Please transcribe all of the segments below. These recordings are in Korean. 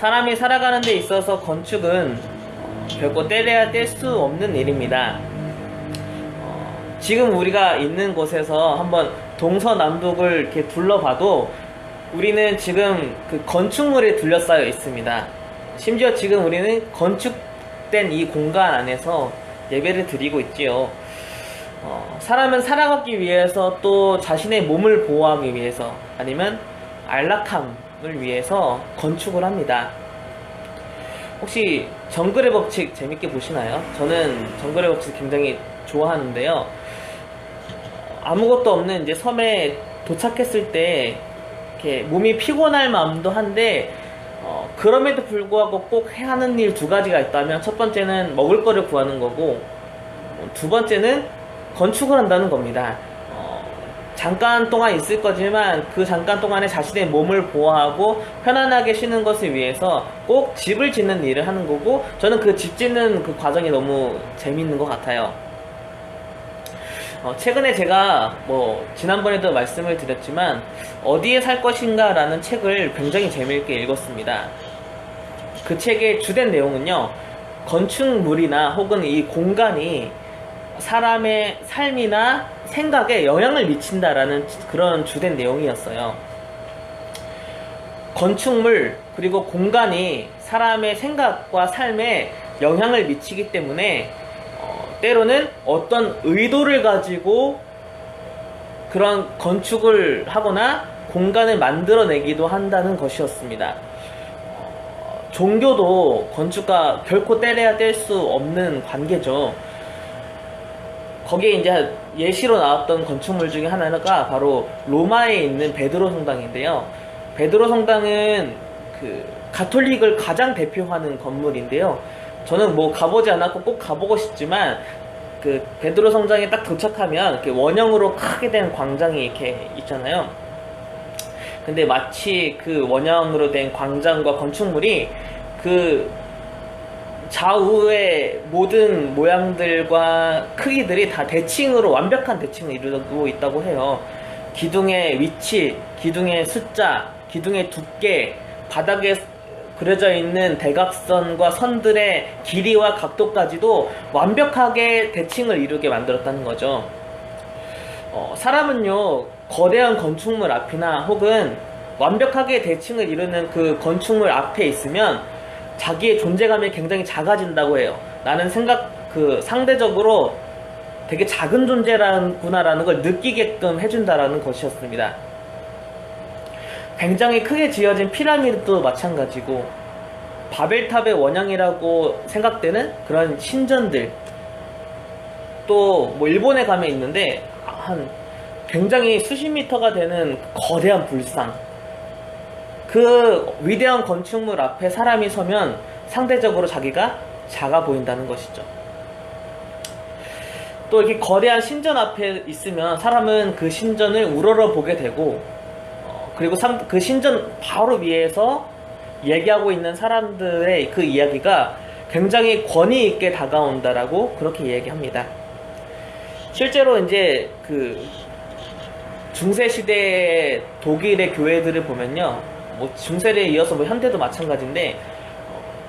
사람이 살아가는 데 있어서 건축은 결코 때려야 뗄 수 없는 일입니다. 지금 우리가 있는 곳에서 한번 동서남북을 이렇게 둘러봐도 우리는 지금 그 건축물에 둘러싸여 있습니다. 심지어 지금 우리는 건축된 이 공간 안에서 예배를 드리고 있지요. 사람은 살아가기 위해서 또 자신의 몸을 보호하기 위해서 아니면 안락함을 위해서 건축을 합니다. 혹시 정글의 법칙 재밌게 보시나요? 저는 정글의 법칙 굉장히 좋아하는데요. 아무것도 없는 이제 섬에 도착했을 때 이렇게 몸이 피곤할 마음도 한데 그럼에도 불구하고 꼭 해야 하는 일 두 가지가 있다면 첫 번째는 먹을 거를 구하는 거고 두 번째는 건축을 한다는 겁니다. 잠깐 동안 있을 거지만 그 잠깐 동안에 자신의 몸을 보호하고 편안하게 쉬는 것을 위해서 꼭 집을 짓는 일을 하는 거고 저는 그 집 짓는 그 과정이 너무 재밌는 것 같아요. 최근에 제가 지난번에도 말씀을 드렸지만 어디에 살 것인가 라는 책을 굉장히 재미있게 읽었습니다. 그 책의 주된 내용은요, 건축물이나 혹은 이 공간이 사람의 삶이나 생각에 영향을 미친다라는 그런 주된 내용이었어요. 건축물 그리고 공간이 사람의 생각과 삶에 영향을 미치기 때문에 때로는 어떤 의도를 가지고 그런 건축을 하거나 공간을 만들어내기도 한다는 것이었습니다. 종교도 건축과 결코 때려야 뗄 수 없는 관계죠. 거기에 이제 예시로 나왔던 건축물 중에 하나가 바로 로마에 있는 베드로 성당인데요. 베드로 성당은 그 가톨릭을 가장 대표하는 건물인데요. 저는 가보지 않았고 꼭 가보고 싶지만 그 베드로 성당에 딱 도착하면 이렇게 원형으로 크게 된 광장이 이렇게 있잖아요. 근데 마치 그 원형으로 된 광장과 건축물이 그 좌우의 모든 모양들과 크기들이 다 대칭으로 완벽한 대칭을 이루고 있다고 해요. 기둥의 위치, 기둥의 숫자, 기둥의 두께, 바닥에 그려져 있는 대각선과 선들의 길이와 각도까지도 완벽하게 대칭을 이루게 만들었다는 거죠. 사람은요, 거대한 건축물 앞이나 혹은 완벽하게 대칭을 이루는 그 건축물 앞에 있으면 자기의 존재감이 굉장히 작아진다고 해요. 나는 상대적으로 되게 작은 존재구나라는 걸 느끼게끔 해준다라는 것이었습니다. 굉장히 크게 지어진 피라미드도 마찬가지고 바벨탑의 원형이라고 생각되는 그런 신전들 또 일본에 가면 있는데 굉장히 수십 미터가 되는 거대한 불상, 그 위대한 건축물 앞에 사람이 서면 상대적으로 자기가 작아 보인다는 것이죠. 또 이렇게 거대한 신전 앞에 있으면 사람은 그 신전을 우러러 보게 되고 그리고 그 신전 바로 위에서 얘기하고 있는 사람들의 그 이야기가 굉장히 권위 있게 다가온다라고 그렇게 얘기합니다. 실제로 이제 그 중세 시대의 독일의 교회들을 보면요, 중세에 이어서 현대도 마찬가지인데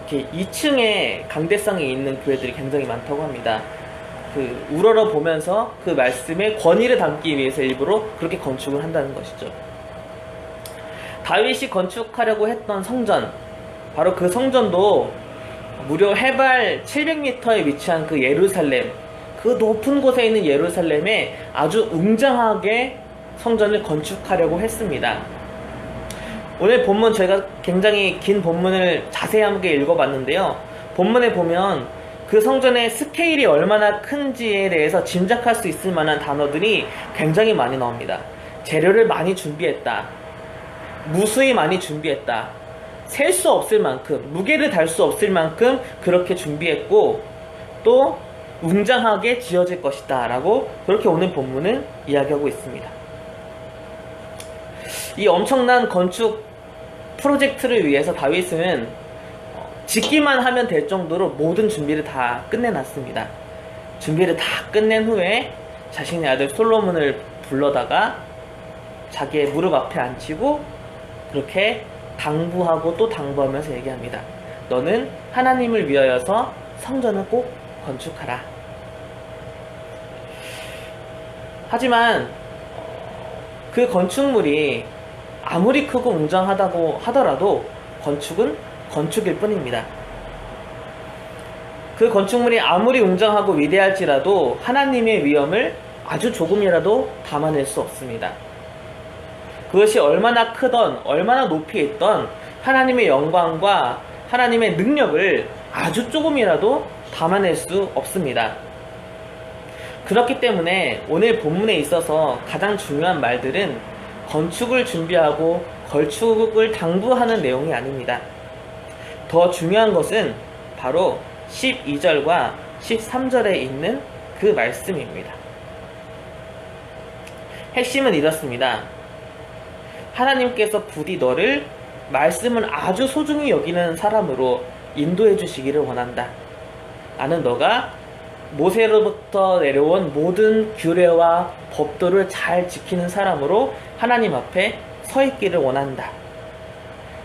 이렇게 2층에 강대상이 있는 교회들이 굉장히 많다고 합니다. 그 우러러 보면서 그 말씀에 권위를 담기 위해서 일부러 그렇게 건축을 한다는 것이죠. 다윗이 건축하려고 했던 성전, 바로 그 성전도 무려 해발 700m에 위치한 그 예루살렘, 그 높은 곳에 있는 예루살렘에 아주 웅장하게 성전을 건축하려고 했습니다. 오늘 본문 저희가 굉장히 긴 본문을 자세하게 읽어봤는데요. 본문에 보면 그 성전의 스케일이 얼마나 큰지에 대해서 짐작할 수 있을 만한 단어들이 굉장히 많이 나옵니다. 재료를 많이 준비했다, 무수히 많이 준비했다, 셀 수 없을 만큼, 무게를 달 수 없을 만큼 그렇게 준비했고 또 웅장하게 지어질 것이다 라고 그렇게 오늘 본문은 이야기하고 있습니다. 이 엄청난 건축 프로젝트를 위해서 다윗은 짓기만 하면 될 정도로 모든 준비를 다 끝내놨습니다. 준비를 다 끝낸 후에 자신의 아들 솔로몬을 불러다가 자기의 무릎 앞에 앉히고 그렇게 당부하고 또 당부하면서 얘기합니다. 너는 하나님을 위하여서 성전을 꼭 건축하라. 하지만 그 건축물이 아무리 크고 웅장하다고 하더라도 건축은 건축일 뿐입니다. 그 건축물이 아무리 웅장하고 위대할지라도 하나님의 위엄을 아주 조금이라도 담아낼 수 없습니다. 그것이 얼마나 크던 얼마나 높이 있던 하나님의 영광과 하나님의 능력을 아주 조금이라도 담아낼 수 없습니다. 그렇기 때문에 오늘 본문에 있어서 가장 중요한 말들은 건축을 준비하고 건축을 당부하는 내용이 아닙니다. 더 중요한 것은 바로 12절과 13절에 있는 그 말씀입니다. 핵심은 이렇습니다. 하나님께서 부디 너를 말씀을 아주 소중히 여기는 사람으로 인도해 주시기를 원한다. 나는 너가 모세로부터 내려온 모든 규례와 법도를 잘 지키는 사람으로 하나님 앞에 서 있기를 원한다.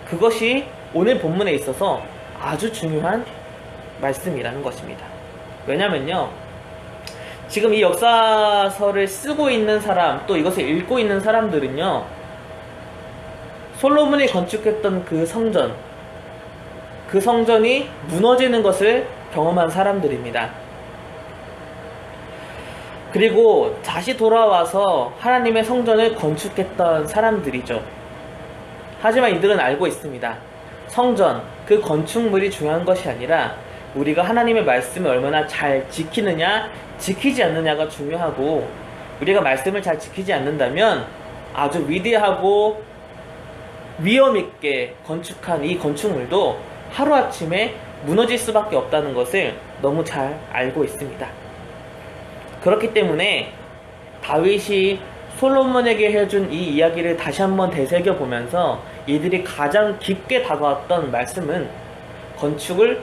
그것이 오늘 본문에 있어서 아주 중요한 말씀이라는 것입니다. 왜냐면요, 지금 이 역사서를 쓰고 있는 사람, 또 이것을 읽고 있는 사람들은요, 솔로몬이 건축했던 그 성전이 무너지는 것을 경험한 사람들입니다. 그리고 다시 돌아와서 하나님의 성전을 건축했던 사람들이죠. 하지만 이들은 알고 있습니다. 성전, 그 건축물이 중요한 것이 아니라 우리가 하나님의 말씀을 얼마나 잘 지키느냐, 지키지 않느냐가 중요하고, 우리가 말씀을 잘 지키지 않는다면 아주 위대하고 위엄있게 건축한 이 건축물도 하루아침에 무너질 수밖에 없다는 것을 너무 잘 알고 있습니다. 그렇기 때문에 다윗이 솔로몬에게 해준 이 이야기를 다시 한번 되새겨 보면서 이들이 가장 깊게 다가왔던 말씀은 건축을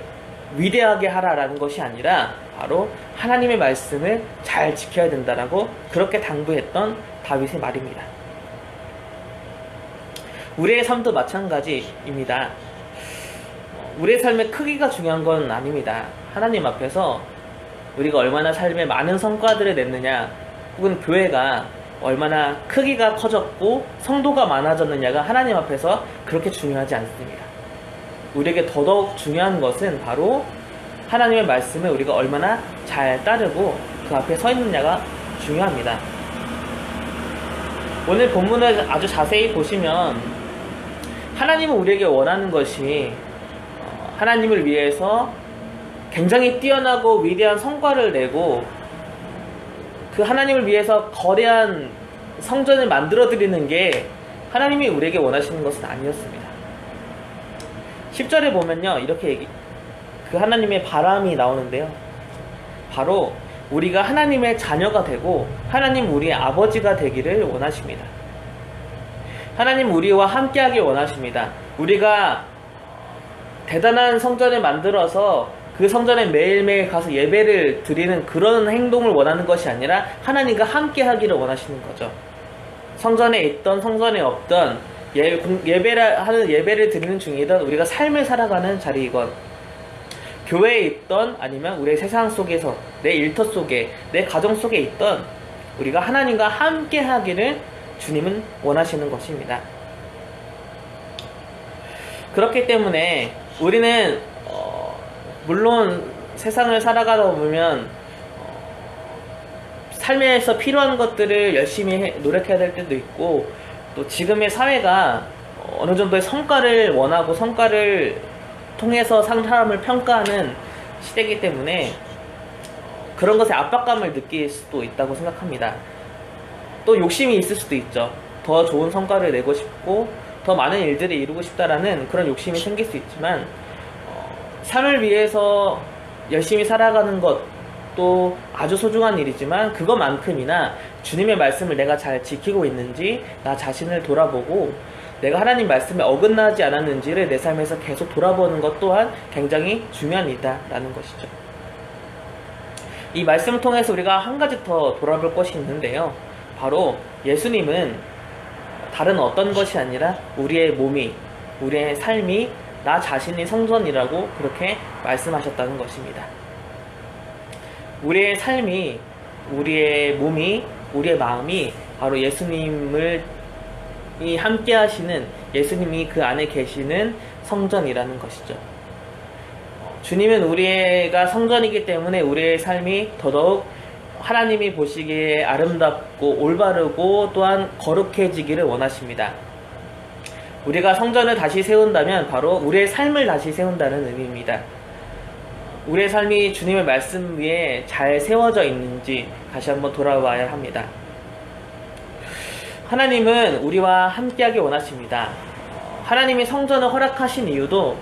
위대하게 하라라는 것이 아니라 바로 하나님의 말씀을 잘 지켜야 된다라고 그렇게 당부했던 다윗의 말입니다. 우리의 삶도 마찬가지입니다. 우리의 삶의 크기가 중요한 건 아닙니다. 하나님 앞에서 우리가 얼마나 삶에 많은 성과들을 냈느냐, 혹은 교회가 얼마나 크기가 커졌고 성도가 많아졌느냐가 하나님 앞에서 그렇게 중요하지 않습니다. 우리에게 더더욱 중요한 것은 바로 하나님의 말씀을 우리가 얼마나 잘 따르고 그 앞에 서 있느냐가 중요합니다. 오늘 본문을 아주 자세히 보시면 하나님은 우리에게 원하는 것이 하나님을 위해서 굉장히 뛰어나고 위대한 성과를 내고 그 하나님을 위해서 거대한 성전을 만들어 드리는 게 하나님이 우리에게 원하시는 것은 아니었습니다. 10절에 보면요, 이렇게 그 하나님의 바람이 나오는데요, 바로 우리가 하나님의 자녀가 되고 하나님 우리의 아버지가 되기를 원하십니다. 하나님 우리와 함께하길 원하십니다. 우리가 대단한 성전을 만들어서 그 성전에 매일매일 가서 예배를 드리는 그런 행동을 원하는 것이 아니라 하나님과 함께 하기를 원하시는 거죠. 성전에 있던 성전에 없던 예배를 드리는 중이던 우리가 삶을 살아가는 자리이건 교회에 있던 아니면 우리의 세상 속에서 내 일터 속에 내 가정 속에 있던 우리가 하나님과 함께 하기를 주님은 원하시는 것입니다. 그렇기 때문에 우리는 물론 세상을 살아가다 보면 삶에서 필요한 것들을 열심히 노력해야 될 때도 있고, 또 지금의 사회가 어느 정도의 성과를 원하고 성과를 통해서 사람을 평가하는 시대이기 때문에 그런 것에 압박감을 느낄 수도 있다고 생각합니다. 또 욕심이 있을 수도 있죠. 더 좋은 성과를 내고 싶고 더 많은 일들을 이루고 싶다라는 그런 욕심이 생길 수 있지만, 삶을 위해서 열심히 살아가는 것도 아주 소중한 일이지만 그것만큼이나 주님의 말씀을 내가 잘 지키고 있는지 나 자신을 돌아보고 내가 하나님 말씀에 어긋나지 않았는지를 내 삶에서 계속 돌아보는 것 또한 굉장히 중요한 일이다라는 것이죠. 이 말씀을 통해서 우리가 한 가지 더 돌아볼 것이 있는데요, 바로 예수님은 다른 어떤 것이 아니라 우리의 몸이 우리의 삶이 나 자신이 성전이라고 그렇게 말씀하셨다는 것입니다. 우리의 삶이, 우리의 몸이, 우리의 마음이 바로 예수님을 함께 하시는, 예수님이 그 안에 계시는 성전이라는 것이죠. 주님은 우리가 성전이기 때문에 우리의 삶이 더더욱 하나님이 보시기에 아름답고 올바르고 또한 거룩해지기를 원하십니다. 우리가 성전을 다시 세운다면 바로 우리의 삶을 다시 세운다는 의미입니다. 우리의 삶이 주님의 말씀 위에 잘 세워져 있는지 다시 한번 돌아봐야 합니다. 하나님은 우리와 함께하기 원하십니다. 하나님이 성전을 허락하신 이유도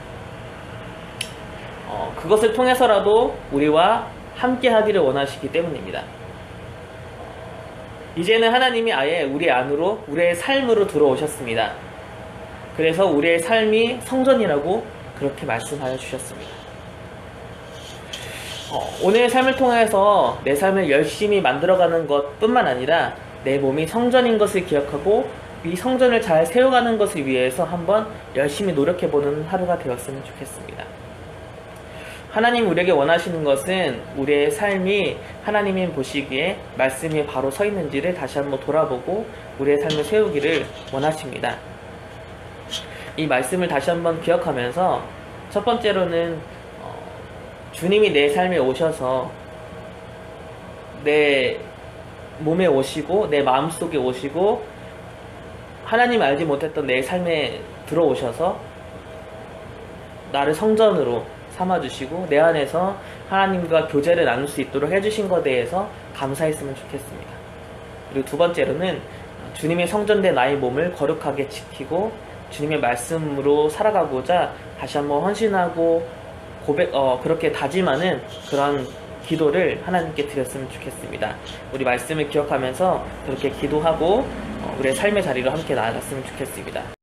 그것을 통해서라도 우리와 함께하기를 원하시기 때문입니다. 이제는 하나님이 아예 우리 안으로, 우리의 삶으로 들어오셨습니다. 그래서 우리의 삶이 성전이라고 그렇게 말씀하여 주셨습니다. 오늘의 삶을 통해서 내 삶을 열심히 만들어가는 것 뿐만 아니라 내 몸이 성전인 것을 기억하고 이 성전을 잘 세워가는 것을 위해서 한번 열심히 노력해보는 하루가 되었으면 좋겠습니다. 하나님 우리에게 원하시는 것은 우리의 삶이 하나님이 보시기에 말씀이 바로 서 있는지를 다시 한번 돌아보고 우리의 삶을 세우기를 원하십니다. 이 말씀을 다시 한번 기억하면서 첫 번째로는 주님이 내 삶에 오셔서 내 몸에 오시고 내 마음속에 오시고 하나님 알지 못했던 내 삶에 들어오셔서 나를 성전으로 삼아주시고 내 안에서 하나님과 교제를 나눌 수 있도록 해주신 것에 대해서 감사했으면 좋겠습니다. 그리고 두 번째로는 주님의 성전된 나의 몸을 거룩하게 지키고 주님의 말씀으로 살아가고자 다시 한번 헌신하고 그렇게 다짐하는 그런 기도를 하나님께 드렸으면 좋겠습니다. 우리 말씀을 기억하면서 그렇게 기도하고 우리의 삶의 자리로 함께 나아갔으면 좋겠습니다.